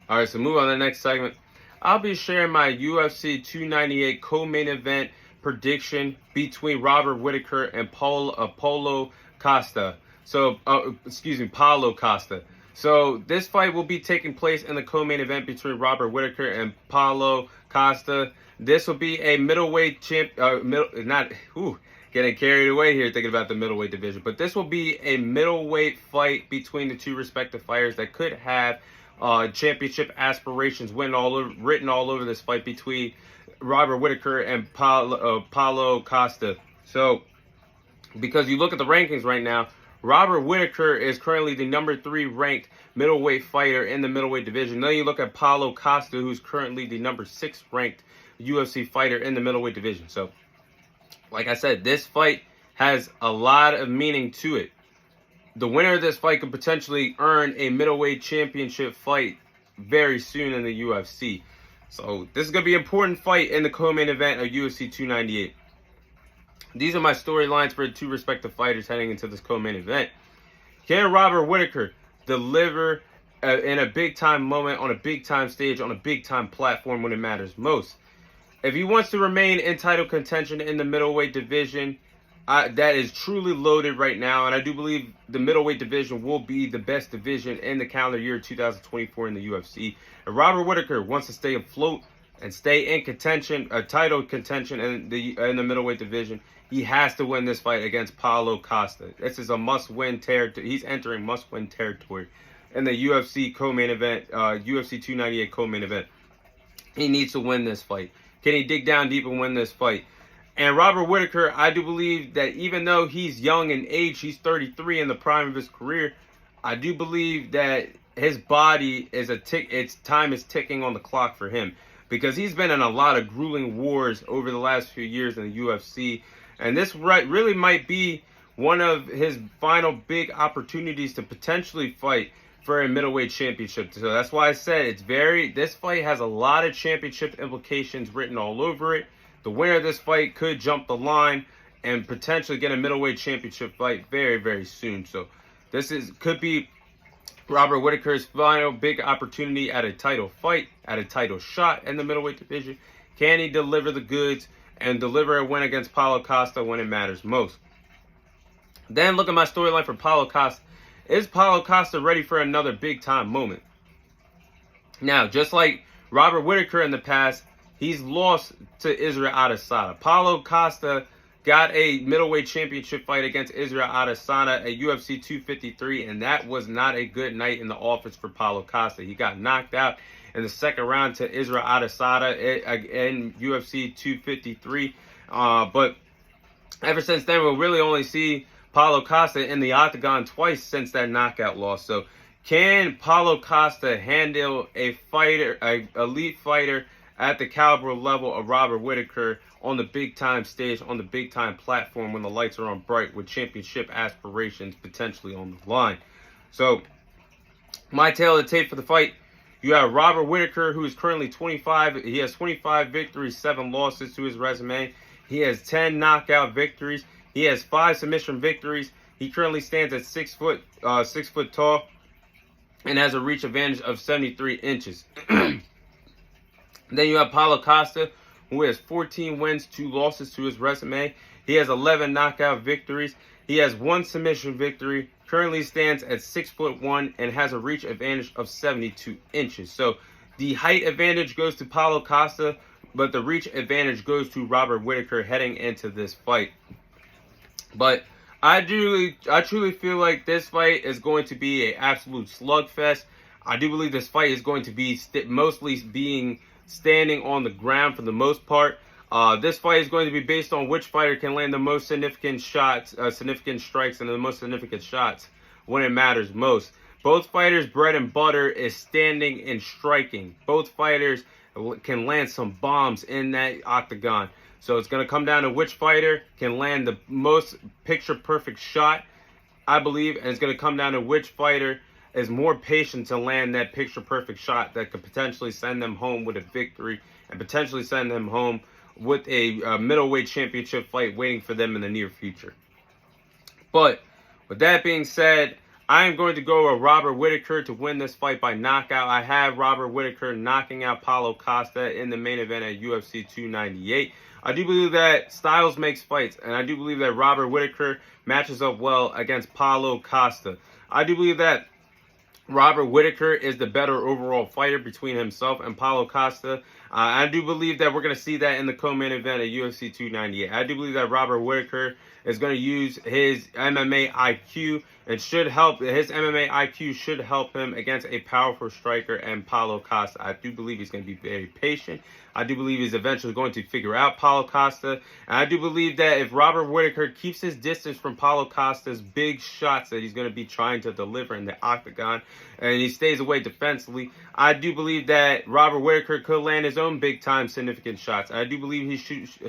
All right, so move on to the next segment. I'll be sharing my UFC 298 co-main event prediction between Robert Whittaker and Paulo Costa. Paulo Costa. So this fight will be taking place in the co-main event between Robert Whittaker and Paulo Costa. This will be a middleweight getting carried away here thinking about the middleweight division. But this will be a middleweight fight between the two respective fighters that could have championship aspirations written all over this fight between Robert Whittaker and Paulo Costa. So, because you look at the rankings right now, Robert Whittaker is currently the number 3 ranked middleweight fighter in the middleweight division. Then you look at Paulo Costa, who's currently the number 6 ranked UFC fighter in the middleweight division. So, like I said, this fight has a lot of meaning to it. The winner of this fight could potentially earn a middleweight championship fight very soon in the UFC. So this is going to be an important fight in the co-main event of UFC 298. These are my storylines for the two respective fighters heading into this co-main event. Can Robert Whittaker deliver in a big-time moment, on a big-time stage, on a big-time platform when it matters most? If he wants to remain in title contention in the middleweight division, that is truly loaded right now, and I do believe the middleweight division will be the best division in the calendar year 2024 in the UFC. If Robert Whittaker wants to stay afloat and stay in contention, title contention in the middleweight division, he has to win this fight against Paulo Costa. This is a must-win territory. He's entering must-win territory in the UFC co-main event, UFC 298 co-main event. He needs to win this fight. Can he dig down deep and win this fight? And Robert Whittaker, I do believe that even though he's young in age, he's 33 in the prime of his career, I do believe that his body is its time is ticking on the clock for him, because he's been in a lot of grueling wars over the last few years in the UFC, and this really might be one of his final big opportunities to potentially fight for a middleweight championship. So that's why I said this fight has a lot of championship implications written all over it. The winner of this fight could jump the line and potentially get a middleweight championship fight very, very soon. So this could be Robert Whittaker's final big opportunity at a title fight, at a title shot in the middleweight division. Can he deliver the goods and deliver a win against Paulo Costa when it matters most? Then look at my storyline for Paulo Costa. Is Paulo Costa ready for another big-time moment? Now, just like Robert Whittaker in the past, he's lost to Israel Adesanya. Paulo Costa got a middleweight championship fight against Israel Adesanya at UFC 253, and that was not a good night in the office for Paulo Costa. He got knocked out in the second round to Israel Adesanya in UFC 253. But ever since then, we'll really only see Paulo Costa in the octagon twice since that knockout loss. So can Paulo Costa handle a elite fighter at the caliber level of Robert Whittaker on the big-time stage, on the big-time platform when the lights are on bright with championship aspirations potentially on the line? So, my tale of the tape for the fight, you have Robert Whittaker, who is currently 25. He has 25 victories, 7 losses to his resume. He has 10 knockout victories. He has 5 submission victories. He currently stands at 6 foot tall and has a reach advantage of 73 inches. Then you have Paulo Costa, who has 14 wins, 2 losses to his resume. He has 11 knockout victories. He has 1 submission victory. Currently stands at 6'1" and has a reach advantage of 72 inches. So the height advantage goes to Paulo Costa, but the reach advantage goes to Robert Whittaker heading into this fight. But I truly feel like this fight is going to be an absolute slugfest. I do believe this fight is going to be mostly standing on the ground for the most part. This fight is going to be based on which fighter can land the most significant shots, significant strikes, and the most significant shots when it matters most. Both fighters' bread and butter is standing and striking. Both fighters can land some bombs in that octagon. So it's going to come down to which fighter can land the most picture-perfect shot, I believe, and it's going to come down to which fighter is more patient to land that picture-perfect shot that could potentially send them home with a victory and potentially send them home with a middleweight championship fight waiting for them in the near future. But with that being said, I am going to go with Robert Whittaker to win this fight by knockout. I have Robert Whittaker knocking out Paulo Costa in the main event at UFC 298. I do believe that styles makes fights, and I do believe that Robert Whittaker matches up well against Paulo Costa. I do believe that Robert Whittaker is the better overall fighter between himself and Paulo Costa. I do believe that we're going to see that in the co-main event at UFC 298. I do believe that Robert Whittaker is going to use his MMA IQ and should help. His MMA IQ should help him against a powerful striker and Paulo Costa. I do believe he's going to be very patient. I do believe he's eventually going to figure out Paulo Costa. And I do believe that if Robert Whittaker keeps his distance from Paulo Costa's big shots that he's going to be trying to deliver in the octagon, and he stays away defensively, I do believe that Robert Whittaker could land his own big-time significant shots. I do believe he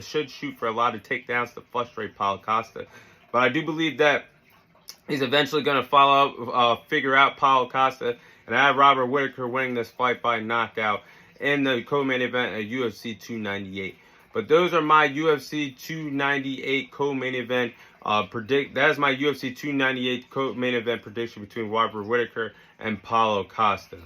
should shoot for a lot of takedowns to frustrate Paulo Costa. But I do believe that he's eventually going to figure out Paulo Costa, and I have Robert Whittaker winning this fight by knockout in the co-main event at UFC 298. But those are my UFC 298 co-main event that is my UFC 298 co-main event prediction between Robert Whittaker and Paulo Costa.